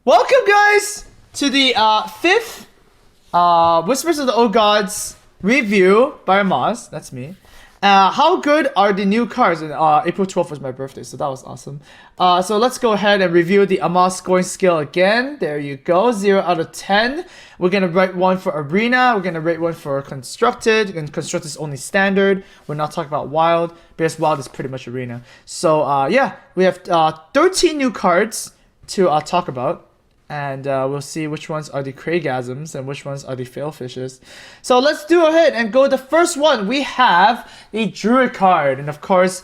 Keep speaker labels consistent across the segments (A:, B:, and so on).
A: Welcome, guys, to the fifth Whispers of the Old Gods review by Amaz. That's me. How good are the new cards? And April 12th was my birthday, so that was awesome. So let's go ahead and review the Amaz scoring scale again. There you go, 0 out of 10. We're gonna rate one for Arena. We're gonna rate one for Constructed, and Constructed is only Standard. We're not talking about Wild, because Wild is pretty much Arena. So yeah, we have 13 new cards to talk about. And we'll see which ones are the Craigasms and which ones are the Failfishes. So let's do ahead and go the first one. We have the Druid card. And of course,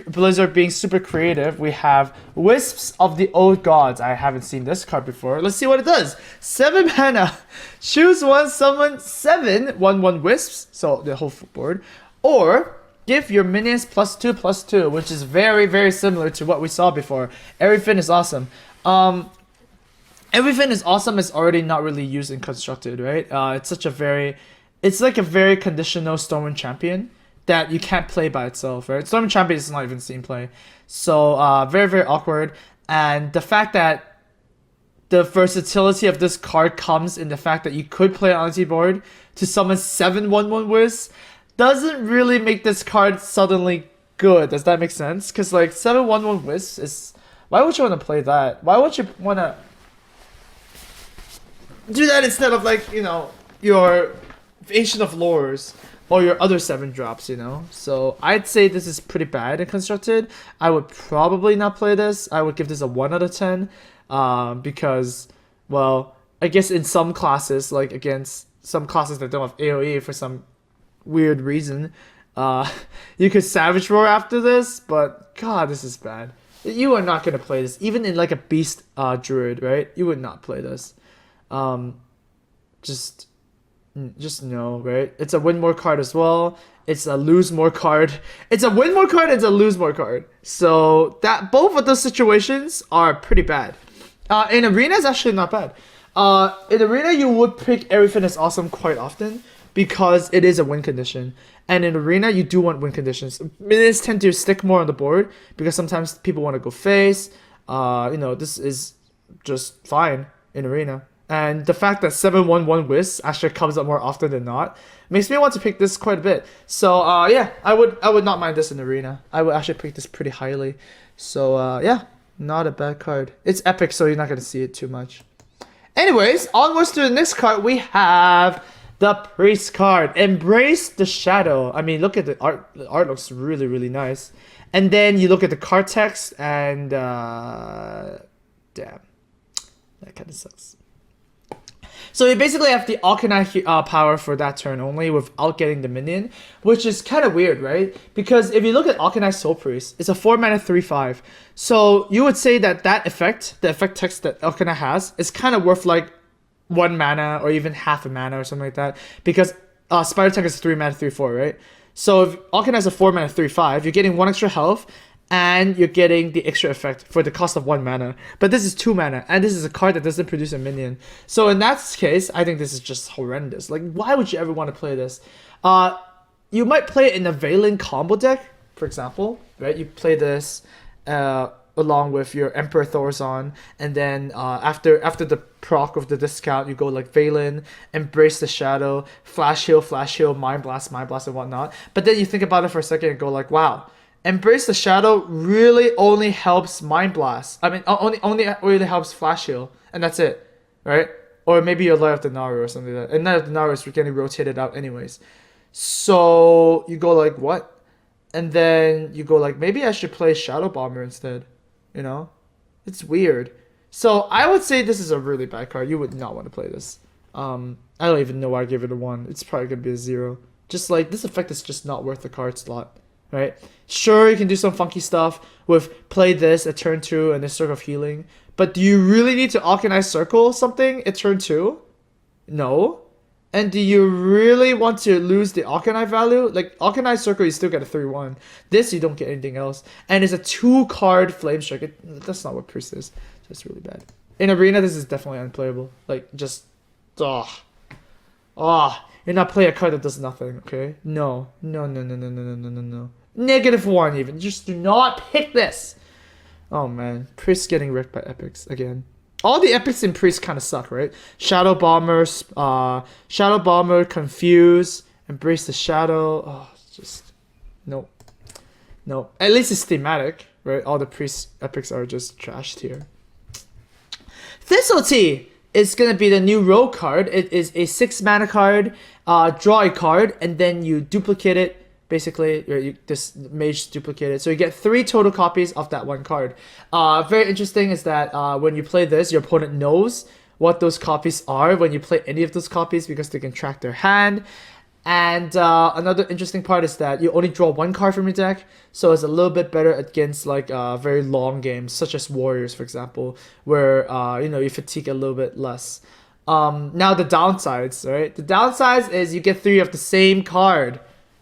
A: Blizzard being super creative, we have Wisps of the Old Gods. I haven't seen this card before. Let's see what it does. 7 mana. Choose one, summon 7 1/1 Wisps. So the whole board. Or give your minions +2/+2, which is very, very similar to what we saw before. Everything is awesome. Everything is awesome is already not really used in Constructed, right? It's like a very conditional Stormwind Champion that you can't play by itself, right? Stormwind Champion is not even seen play. So, very, very awkward. And the fact that the versatility of this card comes in the fact that you could play on the board to summon 7 1/1 Wisps doesn't really make this card suddenly good. Does that make sense? Because, like, 7 1/1 Wisps is... Why would you want to play that? Why would you want to do that instead of, like, you know, your Ancient of Lores or your other 7 drops, you know? So I'd say this is pretty bad in Constructed. I would probably not play this. I would give this a 1 out of 10 because, well, I guess in some classes, like against some classes that don't have AoE for some weird reason, you could Savage Roar after this, but God, this is bad. You are not going to play this. Even in like a Beast Druid, right? You would not play this. Just no, right? It's a win more card as well. It's a lose more card. It's a win more card. It's a lose more card. So that both of those situations are pretty bad. In Arena, it's actually not bad. In Arena, you would pick Everything is Awesome quite often because it is a win condition. And in Arena, you do want win conditions. Minions tend to stick more on the board because sometimes people want to go face. You know, this is just fine in Arena. And the fact that 7 1/1 Wisp actually comes up more often than not makes me want to pick this quite a bit. So yeah, I would not mind this in Arena. I would actually pick this pretty highly. So yeah, not a bad card. It's epic, so you're not gonna see it too much. Anyways, onwards to the next card. We have the Priest card. Embrace the Shadow. I mean, look at the art. The art looks really, really nice. And then you look at the card text, and damn, that kind of sucks. So you basically have the Alkanite power for that turn only without getting the minion, which is kind of weird, right? Because if you look at Alkanite Soul Priest, it's a 4 mana 3/5. So you would say that that effect, the effect text that Alkanite has, is kind of worth like 1 mana or even half a mana or something like that. Because Spider Tank is 3 mana 3/4, right? So if Alkanite is a 4 mana 3/5, you're getting 1 extra health, and you're getting the extra effect for the cost of 1 mana. But this is 2 mana, and this is a card that doesn't produce a minion. So in that case, I think this is just horrendous. Like, why would you ever want to play this? You might play it in a Valen combo deck, for example, right? You play this along with your Emperor Thorazon, and then after the proc of the discount, you go like Valen, Embrace the Shadow, Flash Heal, Mind Blast, and whatnot. But then you think about it for a second and go like, wow, Embrace the Shadow really only helps Mind Blast. I mean, only really helps Flash Heal, and that's it, right? Or maybe your Light of the Naru or something like that. And Light of the Naru is getting rotated out anyways. So you go like, what? And then you go like, maybe I should play Shadow Bomber instead. You know? It's weird. So I would say this is a really bad card. You would not want to play this. I don't even know why I give it a 1. It's probably going to be a 0. Just like, this effect is just not worth the card slot. Right? Sure, you can do some funky stuff with play this at turn 2 and this Circle of Healing, but do you really need to Alkanite Circle something at turn 2? No. And do you really want to lose the Alkanite value? Like, Alkanite Circle, you still get a 3/1. This, you don't get anything else. And it's a 2-card Flame Strike. That's not what Priest is. That's really bad. In Arena, this is definitely unplayable. Like, just... You're not playing a card that does nothing, okay? No. -1 even. Just do not pick this. Oh man, Priest getting wrecked by epics again. all the epics in priest kind of suck, right? Shadow Bomber, Shadow Bomber, Confuse, Embrace the Shadow. Oh, just no, no. At least it's thematic, right? All the priest epics are just trashed here. Thistletea is gonna be the new rogue card. It is a 6 mana card. Draw a card, and then you duplicate it. Basically, this mage duplicated, so you get 3 total copies of that one card. Very interesting is that when you play this, your opponent knows what those copies are when you play any of those copies because they can track their hand. And another interesting part is that you only draw 1 card from your deck, so it's a little bit better against like very long games, such as Warriors, for example, where you fatigue a little bit less. Now the downsides, right? The downsides is you get 3 of the same card,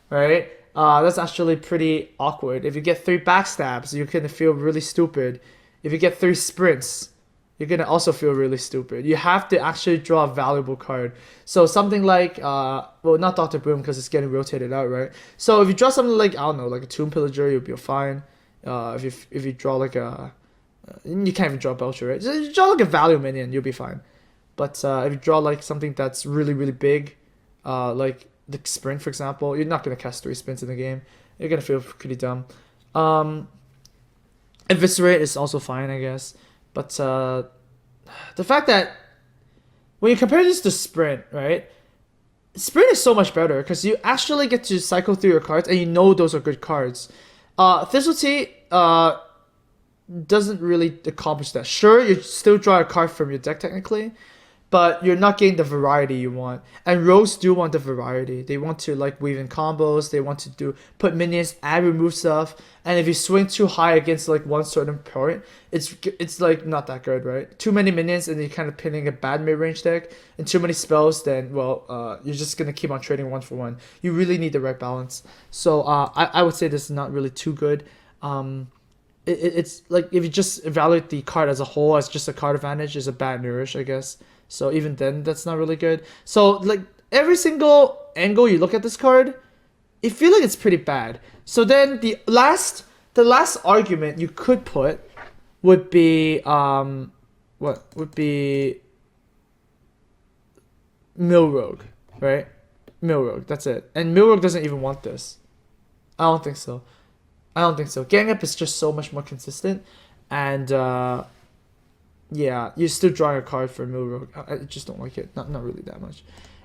A: right? That's actually pretty awkward. If you get 3 backstabs, you're gonna feel really stupid. If you get 3 sprints, you're gonna also feel really stupid. You have to actually draw a valuable card. So something like, well, not Dr. Boom because it's getting rotated out, right? So if you draw something like, I don't know, like a Tomb Pillager, you'll be fine. If you draw like a, you can't even draw a Belcher, right? Just draw like a value minion, you'll be fine. But if you draw like something that's really, really big, like the sprint, for example, you're not going to cast 3 sprints in the game. You're going to feel pretty dumb. Eviscerate is also fine, I guess. But the fact that when you compare this to sprint, right? Sprint is so much better because you actually get to cycle through your cards and you know those are good cards. Thistletea doesn't really accomplish that. Sure, you still draw a card from your deck technically, but you're not getting the variety you want. And rogues do want the variety. They want to like weave in combos. They want to put minions and remove stuff. And if you swing too high against like one certain point, it's like not that good, right? Too many minions and you're kind of pinning a bad mid-range deck, and too many spells, then well, you're just gonna keep on trading 1 for 1. You really need the right balance. So I would say this is not really too good. It's like if you just evaluate the card as a whole as just a card advantage, is a bad nourish, I guess. So even then, that's not really good. So like every single angle you look at this card, you feel like it's pretty bad. So then the last argument you could put would be what would be Mill Rogue, right? Mill Rogue, that's it. And Mill Rogue doesn't even want this. I don't think so. Gang Up is just so much more consistent, and yeah, you're still drawing a card for Mill Rogue. I just don't like it. Not really that much.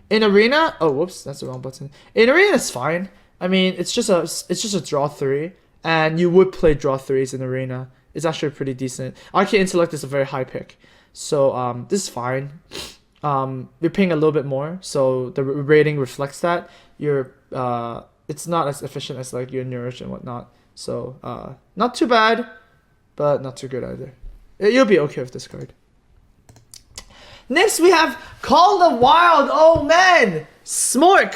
A: In Arena, oh whoops, that's the wrong button. In Arena, it's fine. I mean, it's just a draw 3, and you would play draw 3s in Arena. It's actually pretty decent. Arcane Intellect is a very high pick, so this is fine. You're paying a little bit more, so the rating reflects that. It's not as efficient as like your Nourish and whatnot. So not too bad, but not too good either. You'll be okay with this card. Next we have Call the Wild. Oh man, Smork.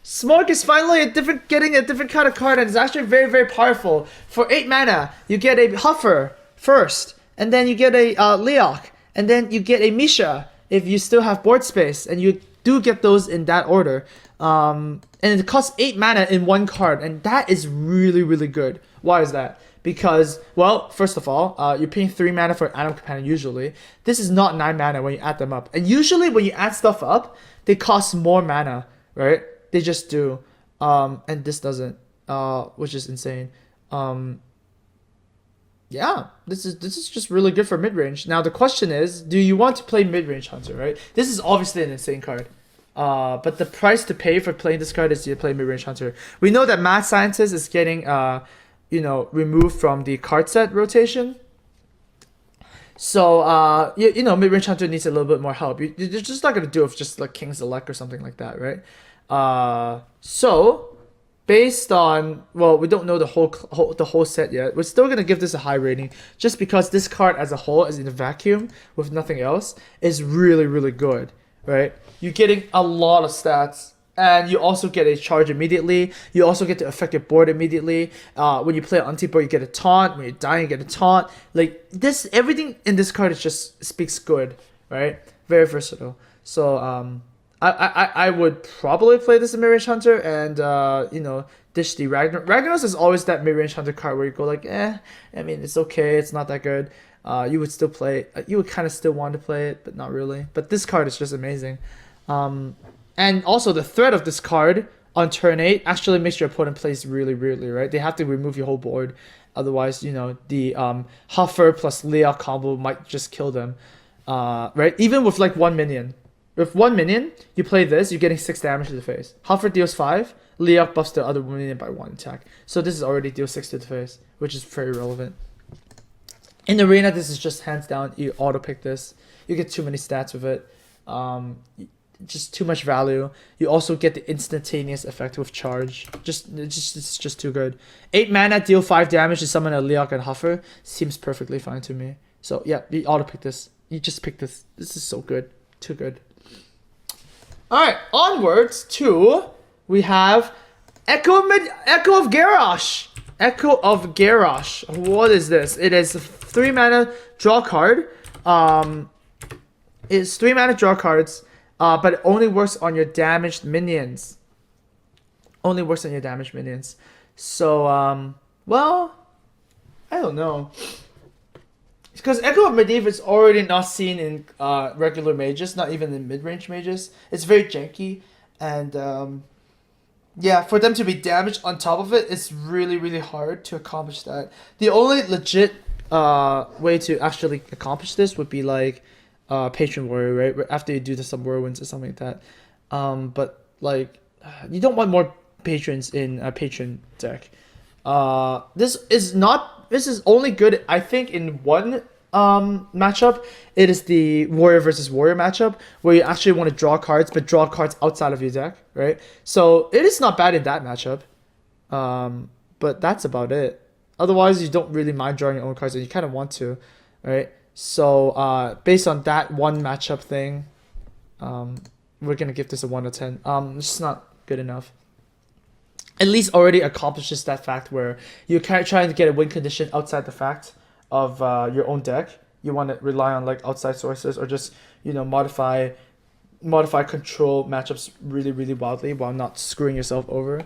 A: Smork is finally getting a different kind of card, and it's actually very, very powerful. For 8 mana, you get a Huffer first, and then you get a Leok, and then you get a Misha if you still have board space, and you do get those in that order. And it costs 8 mana in 1 card, and that is really, really good. Why is that? Because, well, first of all, you're paying 3 mana for an Atom Companion usually. This is not 9 mana when you add them up. And usually when you add stuff up, they cost more mana, right? They just do. And this doesn't, which is insane. Yeah, this is just really good for mid-range. Now the question is, do you want to play mid-range Hunter, right? This is obviously an insane card. But the price to pay for playing this card is to play mid-range Hunter. We know that Mad Scientist is getting removed from the card set rotation. So mid-range Hunter needs a little bit more help. You're just not gonna do it with just like King's Elect or something like that, right? So based on, well, we don't know the whole set yet. We're still gonna give this a high rating just because this card as a whole, as in a vacuum with nothing else, is really, really good, right? You're getting a lot of stats, and you also get a charge immediately. You also get to affect your board immediately. When you play anti-board, you get a taunt. When you're dying, you get a taunt. Like this, everything in this card is just speaks good, right? Very versatile. So I would probably play this in mid-range Hunter and dish the Ragnaros. Ragnaros is always that mid-range Hunter card where you go like, I mean, it's okay, it's not that good. you would still play it. You would kind of still want to play it, but not really. But this card is just amazing. And also the threat of this card on turn 8 actually makes your opponent plays really weirdly, right? They have to remove your whole board. Otherwise, you know, the Huffer plus Leok combo might just kill them. Right? Even with like 1 minion. With 1 minion, you play this, you're getting 6 damage to the face. Huffer deals 5, Leok buffs the other minion by 1 attack. So this is already deal 6 to the face, which is very relevant. In Arena, this is just hands down, you auto pick this. You get too many stats with it. Just too much value. You also get the instantaneous effect with charge. It's just too good. 8 mana, deal 5 damage to summon a Leok and Huffer. Seems perfectly fine to me. So yeah, you auto pick this. You just pick this. This is so good. Too good. Alright, onwards to we have Echo of Garrosh. Echo of Garrosh. What is this? It is 3 mana draw card. It's 3 mana draw cards. But it only works on your damaged minions. Only works on your damaged minions. So, well, I don't know. Because Echo of Medivh is already not seen in regular mages, not even in mid-range mages. It's very janky. And, yeah, for them to be damaged on top of it, it's really, really hard to accomplish that. The only legit way to actually accomplish this would be like Patron Warrior, right? After you do some whirlwinds or something like that. But like, you don't want more patrons in a patron deck. This is only good, I think, in one matchup. It is the Warrior versus Warrior matchup where you actually want to draw cards, but draw cards outside of your deck, right? So it is not bad in that matchup. But that's about it. Otherwise, you don't really mind drawing your own cards, and you kind of want to, right? So based on that one matchup thing, we're gonna give this a 1 out of 10. It's just not good enough. At least already accomplishes that fact where you're trying to get a win condition outside the fact of your own deck. You want to rely on like outside sources or just, you know, modify control matchups really, really wildly while not screwing yourself over.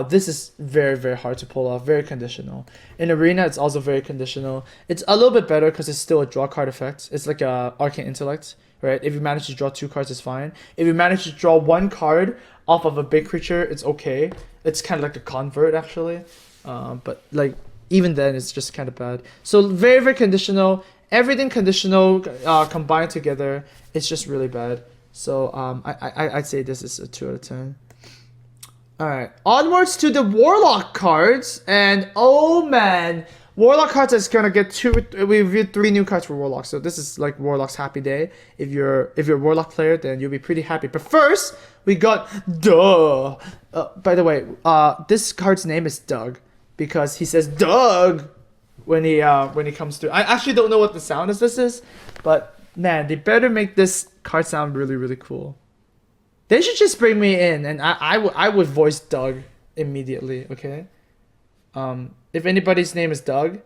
A: This is very, very hard to pull off. Very conditional. In Arena, it's also very conditional. It's a little bit better because it's still a draw card effect. It's like a Arcane Intellect, right? If you manage to draw 2 cards, it's fine. If you manage to draw 1 card off of a big creature, it's okay. It's kind of like a convert, actually. But like even then, it's just kind of bad. So very, very conditional. Everything conditional combined together, it's just really bad. So I'd say this is a 2 out of 10. Alright, onwards to the Warlock cards. And oh man, Warlock cards is gonna get we reviewed 3 new cards for Warlock. So this is like Warlock's happy day. If you're a Warlock player, then you'll be pretty happy. But first, we got Duh. By the way, this card's name is Doug because he says Doug when he comes through. I actually don't know what the sound of this is, but man, they better make this card sound really, really cool. They should just bring me in, and I would voice Doug immediately. Okay. If anybody's name is Doug,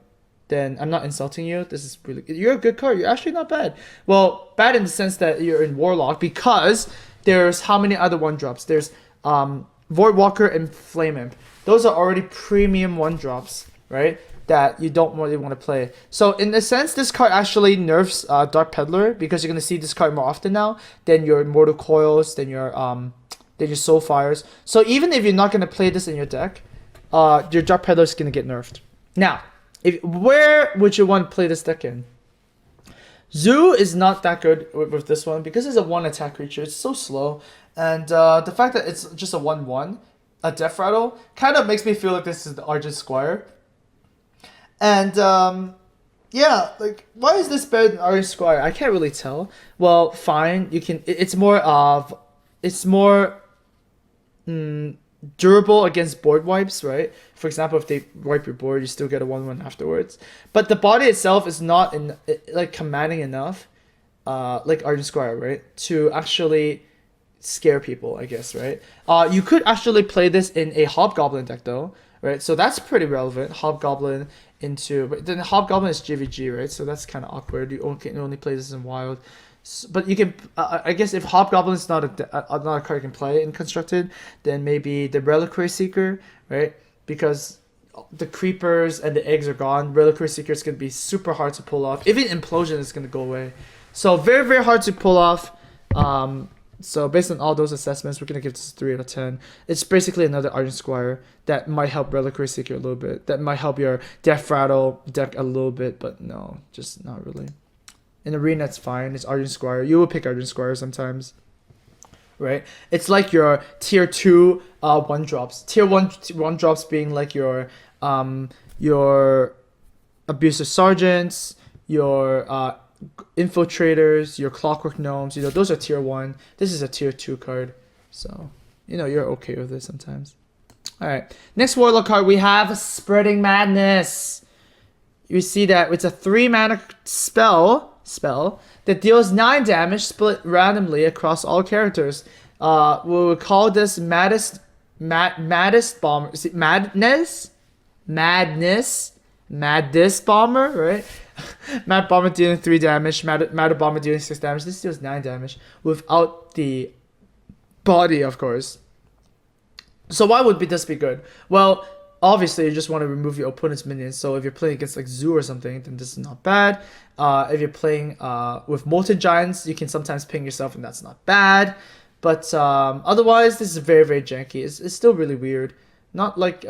A: then I'm not insulting you. This is really good. You're a good card. You're actually not bad. Well, bad in the sense that you're in Warlock because there's how many other 1-drops? There's Voidwalker and Flame Imp. Those are already premium 1-drops, right? That you don't really want to play. So in a sense, this card actually nerfs Dark Peddler because you're gonna see this card more often now than your Mortal Coils, than your Soulfires. So even if you're not gonna play this in your deck, your Dark Peddler is gonna get nerfed. Now, where would you want to play this deck in? Zoo is not that good with this one because it's a 1-attack creature. It's so slow, and the fact that it's just a 1/1, a Death Rattle, kind of makes me feel like this is the Argent Squire. And yeah, like why is this better than Argent Squire? I can't really tell. Well, fine, you can. It's more durable against board wipes, right? For example, if they wipe your board, you still get a 1/1 afterwards. But the body itself is not like commanding enough, like Argent Squire, right, to actually scare people, I guess, right? You could actually play this in a Hobgoblin deck though, right? So that's pretty relevant. Hobgoblin but then Hobgoblin is GVG, right? So that's kind of awkward. You can only play this in Wild. But you can, I guess, if Hobgoblin is not a card you can play in Constructed, then maybe the Reliquary Seeker, right? Because the creepers and the eggs are gone, Reliquary Seeker is gonna be super hard to pull off. Even Implosion is gonna go away. So very, very hard to pull off. So based on all those assessments, we're gonna give this a 3 out of 10. It's basically another Ardent Squire that might help Reliquary Seeker a little bit. That might help your Death Rattle deck a little bit, but no, just not really. In Arena, it's fine. It's Ardent Squire. You will pick Ardent Squire sometimes, right? It's like your tier 2 one drops. Tier 1 one drops being like your Abusive Sergeants, your Infiltrators, your Clockwork Gnomes, you know, those are tier 1. This is a tier 2 card. So, you know, you're okay with it sometimes. Alright. Next Warlock card, we have Spreading Madness. You see that it's a 3 mana spell that deals 9 damage split randomly across all characters. We will call this Maddest Bomber. Is it Madness? Maddest Bomber, right? Mad Bomber dealing 3 damage, Mad Bomber dealing 6 damage. This deals 9 damage without the body, of course. So why would this be good? Well, obviously you just want to remove your opponent's minions. So if you're playing against like Zoo or something, then this is not bad. If you're playing with Molten Giants, you can sometimes ping yourself, and that's not bad. But otherwise, this is very, very janky. It's still really weird. Not like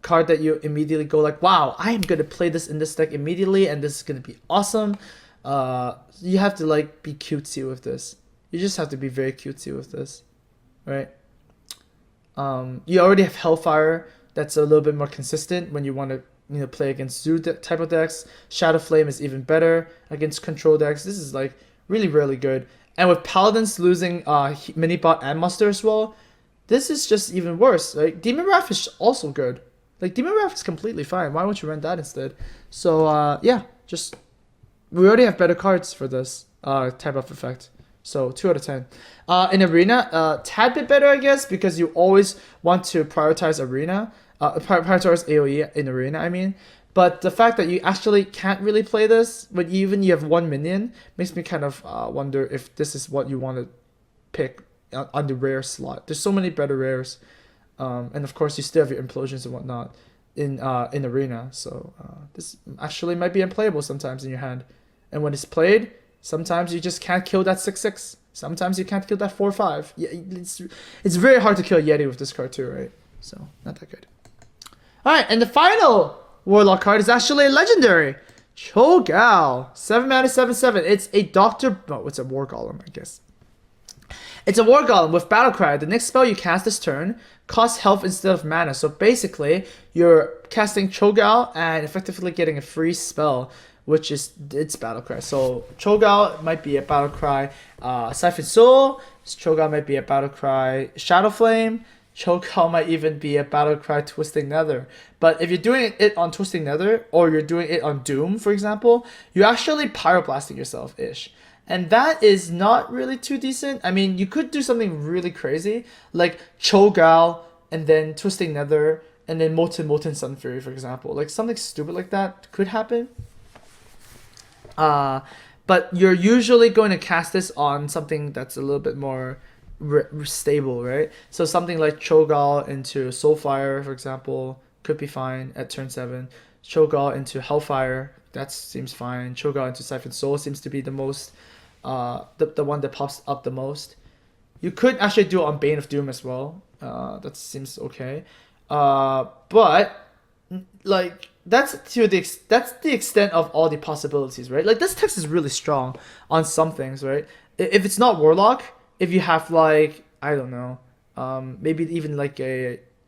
A: card that you immediately go like, wow, I am gonna play this in this deck immediately and this is gonna be awesome. You have to like be cutesy with this. You just have to be very cutesy with this, right? You already have Hellfire. That's a little bit more consistent when you want to, you know, play against Zoo type of decks. Shadow Flame is even better against control decks. This is like really, really good. And with Paladins losing Minibot and Muster as well, this is just even worse. Like Demon Wrath is also good. Like, Demon Wrath is completely fine. Why won't you run that instead? So, yeah. Just... We already have better cards for this type of effect. So, 2 out of 10. In Arena, tad bit better, I guess, because you always want to prioritize Arena. Prioritize AoE in Arena, I mean. But the fact that you actually can't really play this, when even you have 1 minion, makes me kind of wonder if this is what you want to pick on the rare slot. There's so many better rares. And of course, you still have your implosions and whatnot in Arena. So this actually might be unplayable sometimes in your hand. And when it's played, sometimes you just can't kill that 6/6. Sometimes you can't kill that 4/5. Yeah, it's very hard to kill Yeti with this card too, right? So not that good. All right, and the final Warlock card is actually a legendary. Cho'gall, 7 mana, 7/7. It's a Doctor. Oh, it's a War Golem, I guess. It's a War Golem with Battle Cry. The next spell you cast this turn costs health instead of mana. So basically, you're casting Cho'gall and effectively getting a free spell, which is its Battle Cry. So Cho'gall might be a Battle Cry Siphon Soul. Cho'gall might be a Battle Cry Shadow Flame. Cho'gall might even be a Battle Cry Twisting Nether. But if you're doing it on Twisting Nether, or you're doing it on Doom, for example, you're actually Pyroblasting yourself-ish. And that is not really too decent. I mean, you could do something really crazy, like Cho'gall, and then Twisting Nether, and then Molten Sun Fury, for example. Like, something stupid like that could happen. But you're usually going to cast this on something that's a little bit more stable, right? So something like Cho'gall into Soulfire, for example, could be fine at turn 7. Cho'gall into Hellfire, that seems fine. Cho'gall into Siphon Soul seems to be the most... the one that pops up the most. You could actually do it on Bane of Doom as well. That seems okay. But like that's the extent of all the possibilities, right? Like this text is really strong on some things, right? If it's not Warlock, if you have like I don't know, maybe even like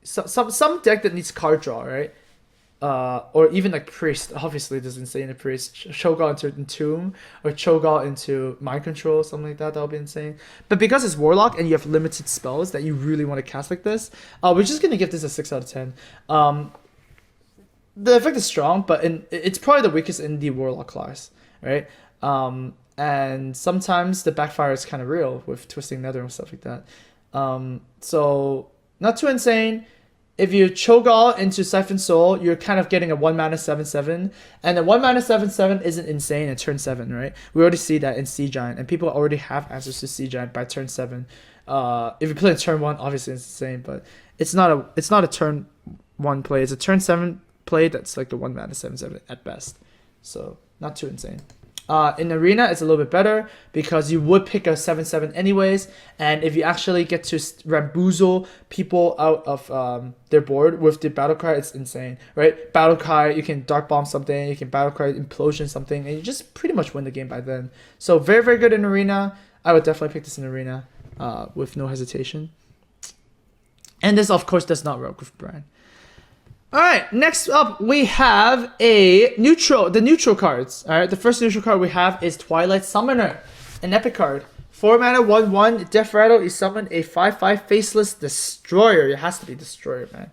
A: some deck that needs card draw, right? Or even like Priest, obviously it doesn't say in a Priest. Cho'gall into Entomb, or Cho'gall into Mind Control, something like that, that would be insane. But because it's Warlock and you have limited spells that you really want to cast like this, we're just going to give this a 6 out of 10. The effect is strong, but it's probably the weakest in the Warlock class, right? And sometimes the backfire is kind of real with Twisting Nether and stuff like that. So, not too insane. If you Cho'gall into Siphon Soul, you're kind of getting a 1 mana 7/7, and a 1 mana 7/7 isn't insane at turn 7, right? We already see that in Sea Giant, and people already have answers to Sea Giant by turn 7. If you play in turn 1, obviously it's insane, but it's not a turn 1 play. It's a turn 7 play that's like the 1 mana 7/7 at best. So not too insane. In Arena, it's a little bit better because you would pick a 7/7 anyways, and if you actually get to ramboozle people out of their board with the battle cry, it's insane, right? Battle cry, you can dark bomb something, you can battle cry implosion something, and you just pretty much win the game by then. So very, very good in Arena. I would definitely pick this in Arena with no hesitation. And this, of course, does not work with Bran. Alright, next up we have the neutral cards. Alright, the first neutral card we have is Twilight Summoner, an epic card. 4 mana, 1/1, Death Rattle, you summon a 5/5 Faceless Destroyer. It has to be Destroyer, man.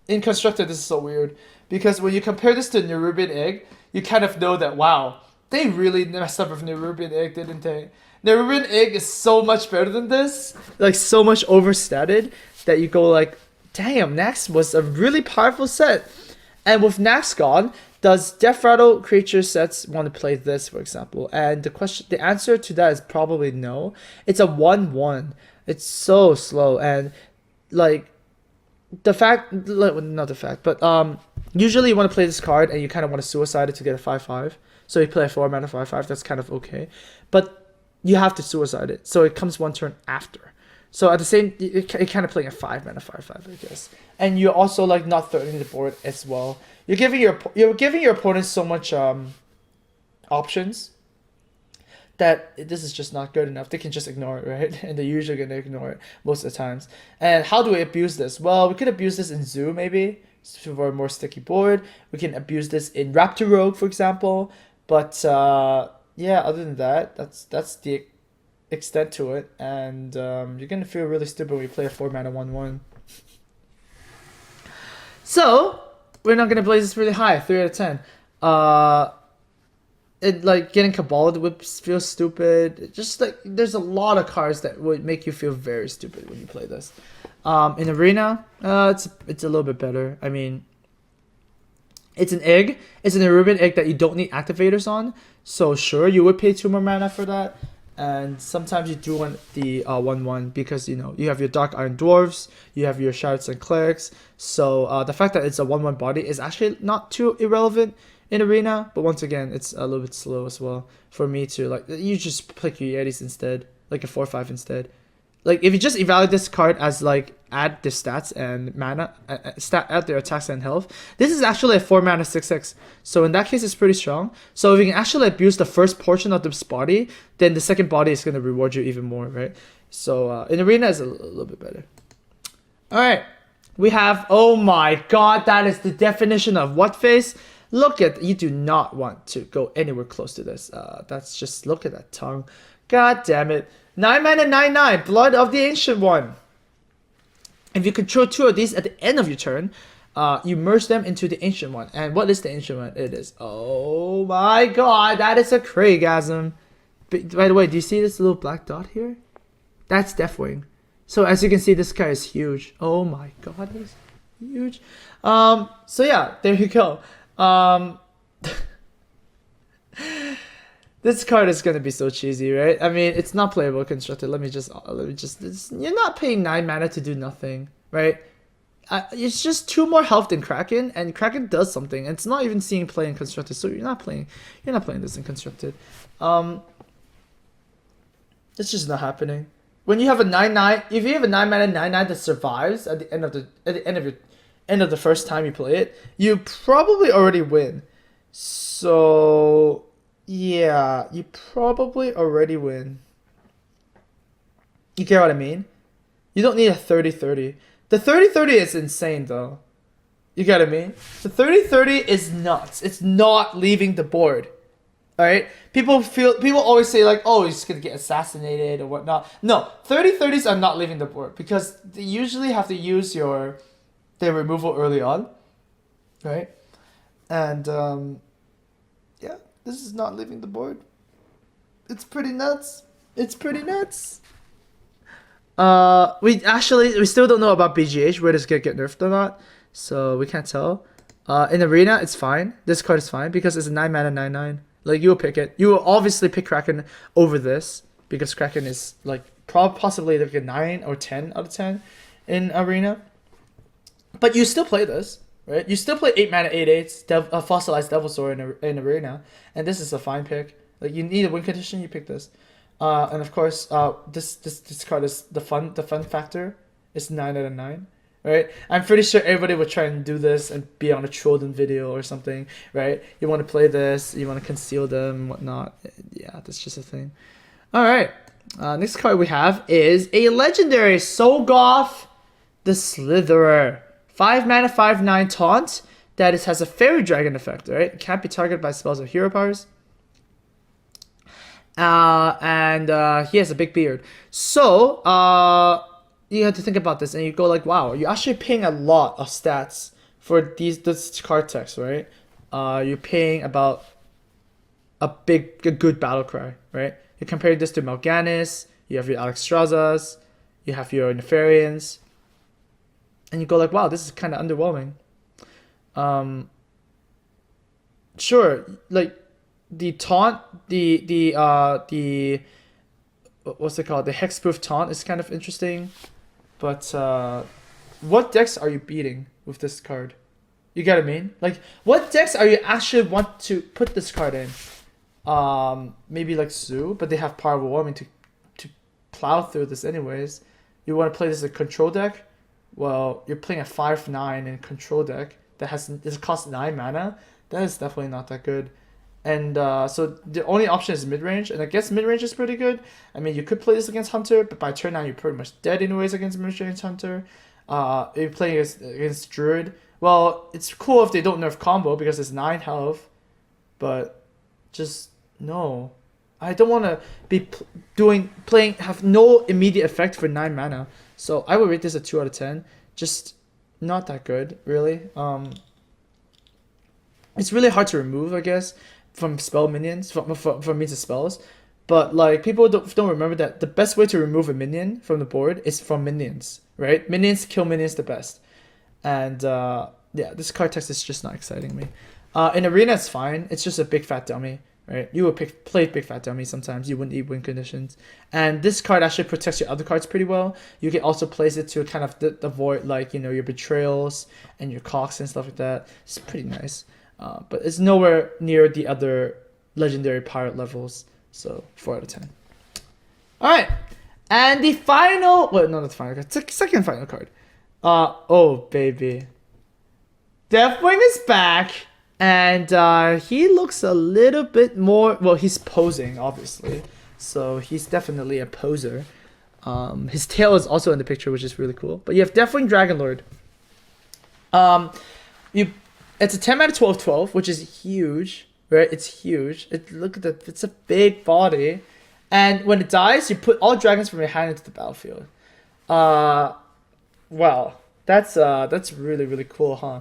A: In Constructed, this is so weird. Because when you compare this to Nerubian Egg, you kind of know that, wow, they really messed up with Nerubian Egg, didn't they? Nerubian Egg is so much better than this. Like, so much overstated that you go like, damn, Nax was a really powerful set. And with Nax gone, does Death Rattle creature sets want to play this, for example? And the answer to that is probably no. It's a 1/1. It's so slow, and like usually you want to play this card and you kind of want to suicide it to get a 5/5. So you play a 4 mana 5/5. That's kind of okay, but you have to suicide it, so it comes one turn after. So at the same, you're kind of playing a 5 mana 5/5, I guess. And you're also like not threatening the board as well. You're giving your opponent so much options that this is just not good enough. They can just ignore it, right? And they're usually gonna ignore it most of the times. And how do we abuse this? Well, we could abuse this in Zoo maybe for a more sticky board. We can abuse this in Raptor Rogue, for example. But yeah, other than that, that's the extent to it, and you're gonna feel really stupid when you play a 4 mana 1/1. So we're not gonna blaze this really high, 3 out of 10. It like getting Cabal Whips feels stupid. It just like there's a lot of cards that would make you feel very stupid when you play this. In Arena, it's a little bit better. I mean, it's an egg. It's an Nerubian Egg that you don't need activators on. So sure, you would pay 2 more mana for that. And sometimes you do want the 1/1 because you know you have your Dark Iron Dwarves, you have your Shouts and Clerics. So the fact that it's a 1/1 body is actually not too irrelevant in Arena. But once again, it's a little bit slow as well for me to like. You just pick your Yetis instead, like a 4/5 instead. Like if you just evaluate this card as like add the stats and mana, add their attacks and health. This is actually a 4 mana 6/6. So in that case, it's pretty strong. So if you can actually abuse the first portion of this body, then the second body is gonna reward you even more, right? So in Arena is a little bit better. All right, we have. Oh my God, that is the definition of what face. Look at, you do not want to go anywhere close to this. That's just, look at that tongue. God damn it. 9 mana 9/9, Blood of the Ancient One. If you control 2 of these at the end of your turn, you merge them into the Ancient One. And what is the Ancient One? It is, oh my God, that is a Craigasm. By the way, do you see this little black dot here? That's Deathwing. So as you can see, this guy is huge. Oh my God, he's huge. So yeah, there you go. This card is gonna be so cheesy, right? I mean, it's not playable constructed. Let me just you're not paying 9 mana to do nothing, right? It's just 2 more health than Kraken, and Kraken does something. And it's not even seeing play in constructed, so you're not playing this in constructed. It's just not happening. When you have a 9/9, if you have a 9 mana 9/9 that survives at the end of the first time you play it, you probably already win. So yeah, you probably already win. You get what I mean? You don't need a 30/30. The 30/30 is insane though. You get what I mean? The 30/30 is nuts. It's not leaving the board. Alright? People always say like, oh, he's gonna get assassinated or whatnot. No, 30/30s are not leaving the board because they usually have to use their removal early on. Right? And yeah, this is not leaving the board. It's pretty nuts. It's pretty nuts. We still don't know about BGH, whether it's gonna get nerfed or not. So we can't tell. In Arena, it's fine. This card is fine because it's a 9 mana 9/9. Like, you will pick it. You will obviously pick Kraken over this because Kraken is like possibly like a 9 or 10 out of 10 in Arena. But you still play this, right? You still play 8 mana 8/8s, fossilized Devil Sword in Arena, and this is a fine pick. Like you need a win condition, you pick this. And of course, this card is the fun factor is 9 out of 9. Right? I'm pretty sure everybody would try and do this and be on a Trollden video or something, right? You want to play this, you want to conceal them and whatnot. Yeah, that's just a thing. Alright, next card we have is a legendary Soggoth the Slitherer. 5 mana, 5/9 taunt that has a fairy dragon effect, right? It can't be targeted by spells or hero powers. And he has a big beard. So, you have to think about this and you go like, wow, you're actually paying a lot of stats for this card text, right? You're paying about a good battle cry, right? You compare this to Mal'Ganis, you have your Alexstrasza's, you have your Nefarians, and you go like, wow, this is kind of underwhelming. Sure, like the taunt, the what's it called? The hexproof taunt is kind of interesting. But what decks are you beating with this card? You get what I mean? Like, what decks are you actually want to put this card in? Maybe like Zoo, but they have Power of Warming to plow through this anyways. You want to play this as a control deck? Well, you're playing a 5/9 in control deck that costs 9 mana. That is definitely not that good. And so the only option is mid-range, and I guess mid-range is pretty good. I mean, you could play this against Hunter, but by turn 9 you're pretty much dead anyways against mid-range Hunter. If you're playing against Druid, well, it's cool if they don't nerf combo because it's 9 health, but just no. I don't want to be have no immediate effect for 9 mana. So I would rate this a 2 out of 10. Just not that good, really. It's really hard to remove, I guess, from spell minions, from means of spells. But like people don't remember that the best way to remove a minion from the board is from minions, right? Minions kill minions the best. And yeah, this card text is just not exciting me. In Arena it's fine. It's just a big fat dummy, right? You would play big fat dummy sometimes. You wouldn't need win conditions. And this card actually protects your other cards pretty well. You can also place it to kind of avoid like, you know, your betrayals and your cocks and stuff like that. It's pretty nice. But it's nowhere near the other legendary pirate levels. So 4 out of 10. Alright. And the final, well, no, not the final card. Second final card. Oh baby. Deathwing is back. And he looks a little bit more, well, he's posing, obviously. So he's definitely a poser. His tail is also in the picture, which is really cool. But you have Deathwing dragonlord. It's a 10 mana 12/12, which is huge, right? It's huge. Look at that. It's a big body. And when it dies, you put all dragons from your hand into the battlefield. Wow. That's really, really cool, huh?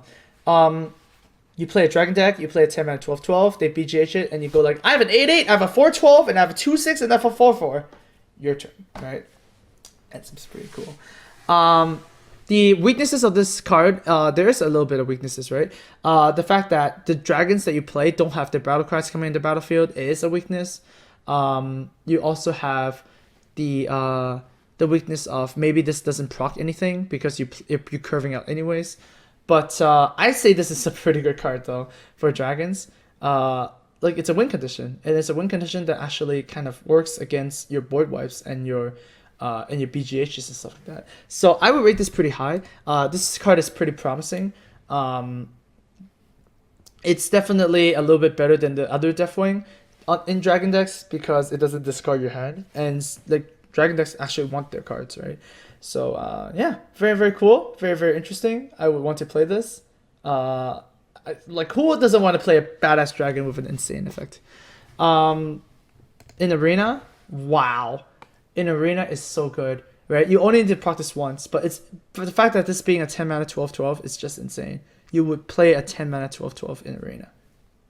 A: You play a dragon deck, you play a 10 mana 12/12, they BGH it, and you go like, I have an 8/8, I have a 4/12, and I have a 2/6, and I have a 4/4. Your turn, right? That seems pretty cool. The weaknesses of this card, there is a little bit of weaknesses, right? The fact that the dragons that you play don't have their battle cries coming into the battlefield is a weakness. You also have the weakness of maybe this doesn't proc anything because you're curving out anyways. But I say this is a pretty good card though for dragons. Like it's a win condition, and it's a win condition that actually kind of works against your board wipes and your BGHs and stuff like that. So I would rate this pretty high. This card is pretty promising. It's definitely a little bit better than the other Deathwing in Dragon decks because it doesn't discard your hand, and like Dragon decks actually want their cards, right? So yeah, very, very cool, very, very interesting. I would want to play this. Like who doesn't want to play a badass dragon with an insane effect? In Arena, wow. In Arena is so good, right? You only need to practice once, but it's for the fact that this being a 10 mana 12/12 is just insane. You would play a 10 mana 12/12 in Arena,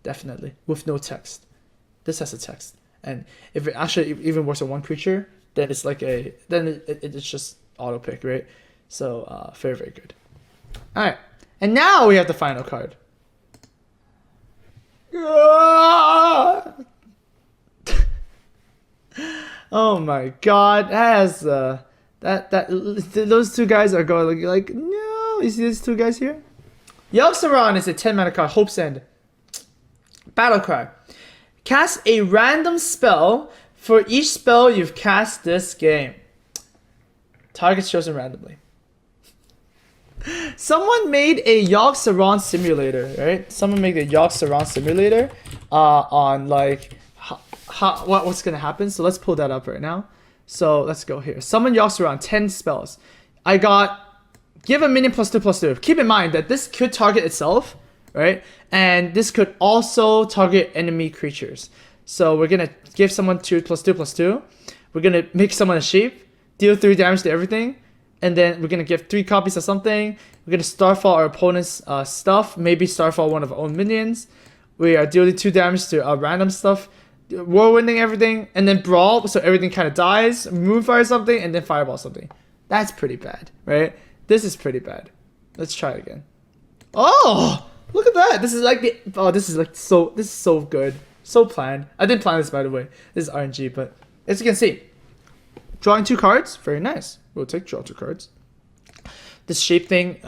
A: definitely with no text. This has a text, and if it actually even works on one creature, then it's like it's just auto pick, right? So very, very good. All right, and now we have the final card. Oh my god, those two guys are going like no. You see these two guys here? Yogg-saron is a 10 mana card, Hope's End. Battle cry. Cast a random spell for each spell you've cast this game. Targets chosen randomly. Someone made a Yogg-saron simulator, right? Someone made a Yogg-saron simulator on like what's gonna happen. So let's pull that up right now. So let's go here. Summon Yogg-saron, 10 spells. I got give a minion +2/+2. Keep in mind that this could target itself, right? And this could also target enemy creatures. So we're gonna give someone 2/+2/+2. We're gonna make someone a sheep, deal 3 damage to everything, and then we're gonna give 3 copies of something. We're gonna starfall our opponent's stuff, maybe starfall one of our own minions. We are dealing 2 damage to random stuff, whirlwinding everything, and then brawl, so everything kind of dies. Moonfire something, and then fireball something. That's pretty bad, right? This is pretty bad. Let's try it again. Oh, look at that! This is like the this is so good, so planned. I didn't plan this, by the way. This is RNG, but as you can see, drawing 2 cards, very nice. We'll draw 2 cards. This shape thing,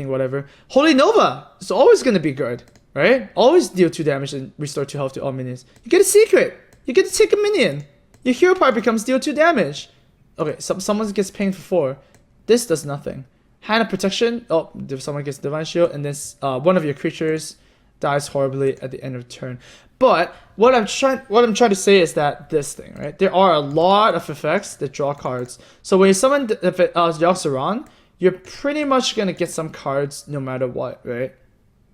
A: whatever. Holy Nova is always gonna be good, right? Always deal 2 damage and restore 2 health to all minions. You get a secret. You get to take a minion. Your hero part becomes deal 2 damage. Okay, someone gets pinged for 4. This does nothing. Hand of Protection. Oh, someone gets Divine Shield, and this one of your creatures dies horribly at the end of turn. But what I'm trying to say is that this thing, right? There are a lot of effects that draw cards. So when you summon Yogg-saron, you're pretty much gonna get some cards no matter what, right?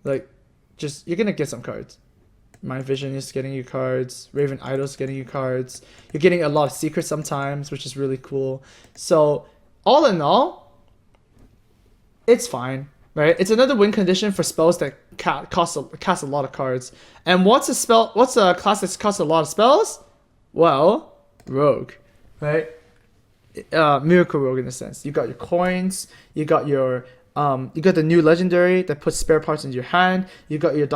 A: Like, you're gonna get some cards. Mind Vision is getting you cards. Raven Idol's getting you cards. You're getting a lot of secrets sometimes, which is really cool. So all in all, it's fine, right? It's another win condition for spells that cast a lot of cards. And what's a class that costs a lot of spells? Well, Rogue, right? Miracle Rogue in a sense. You got your coins. You got your you got the new legendary that puts spare parts into your hand. You got your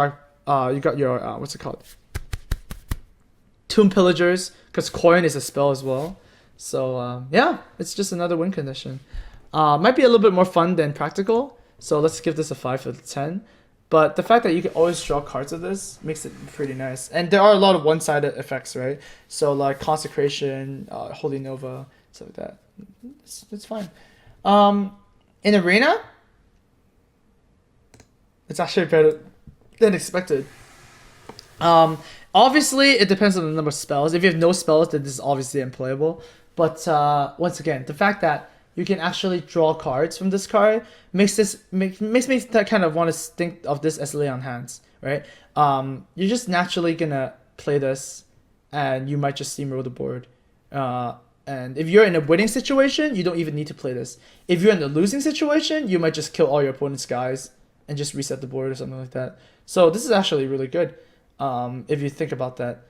A: what's it called? Tomb Pillagers, because coin is a spell as well. So yeah, it's just another win condition. Might be a little bit more fun than practical. So let's give this a 5 out of 10. But the fact that you can always draw cards of this makes it pretty nice. And there are a lot of one-sided effects, right? So like Consecration, Holy Nova, stuff like that. It's fine. In Arena, it's actually better than expected. Obviously, it depends on the number of spells. If you have no spells, then this is obviously unplayable. But once again, the fact that you can actually draw cards from this card makes me kind of want to think of this as lay on hands, right? You're just naturally gonna play this, and you might just steamroll the board. And if you're in a winning situation, you don't even need to play this. If you're in a losing situation, you might just kill all your opponent's guys and just reset the board or something like that. So this is actually really good. If you think about that,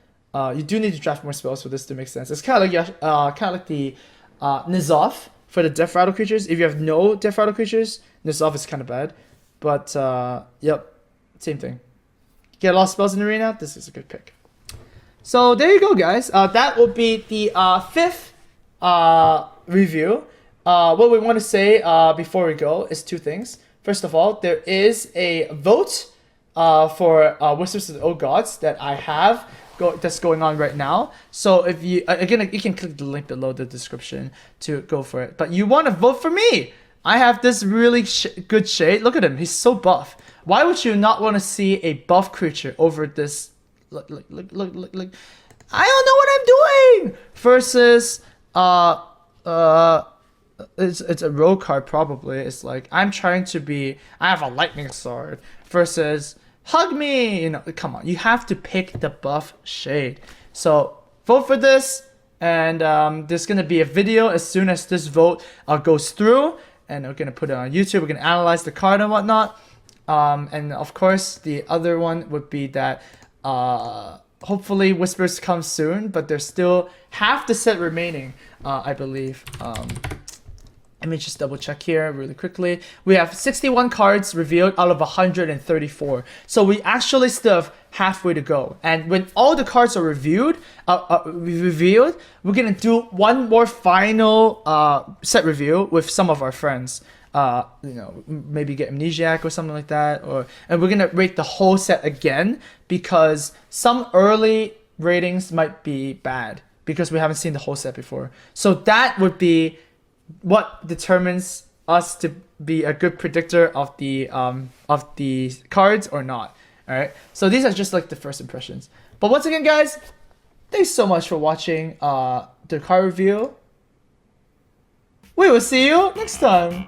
A: you do need to draft more spells for this to make sense. It's kind of like the N'Zoth for the Death Rattle creatures. If you have no Death Rattle creatures, N'Zoth is kind of bad. But yep, same thing. Get a lot of spells in the arena. This is a good pick. So there you go, guys. That will be the 5th review. What we want to say before we go is 2 things. First of all, there is a vote for Whispers of the Old Gods that I have that's going on right now. So if you again, you can click the link below the description to go for it. But you want to vote for me? I have this really good shade. Look at him; he's so buff. Why would you not want to see a buff creature over this? Look! I don't know what I'm doing. Versus it's a rogue card probably. It's like I have a lightning sword versus hug me. You know, come on. You have to pick the buff shade. So vote for this, and there's gonna be a video as soon as this vote goes through, and we're gonna put it on YouTube. We're gonna analyze the card and whatnot. And of course, the other one would be that hopefully Whispers comes soon, but there's still half the set remaining, I believe. Let me just double check here really quickly. We have 61 cards revealed out of 134. So we actually still have halfway to go. And when all the cards are revealed, we're gonna do one more final set review with some of our friends. you know, maybe get Amnesiac or something like that, and we're gonna rate the whole set again because some early ratings might be bad because we haven't seen the whole set before. So that would be what determines us to be a good predictor of the cards or not. All right. So these are just like the first impressions. But once again, guys, thanks so much for watching the card review. We will see you next time.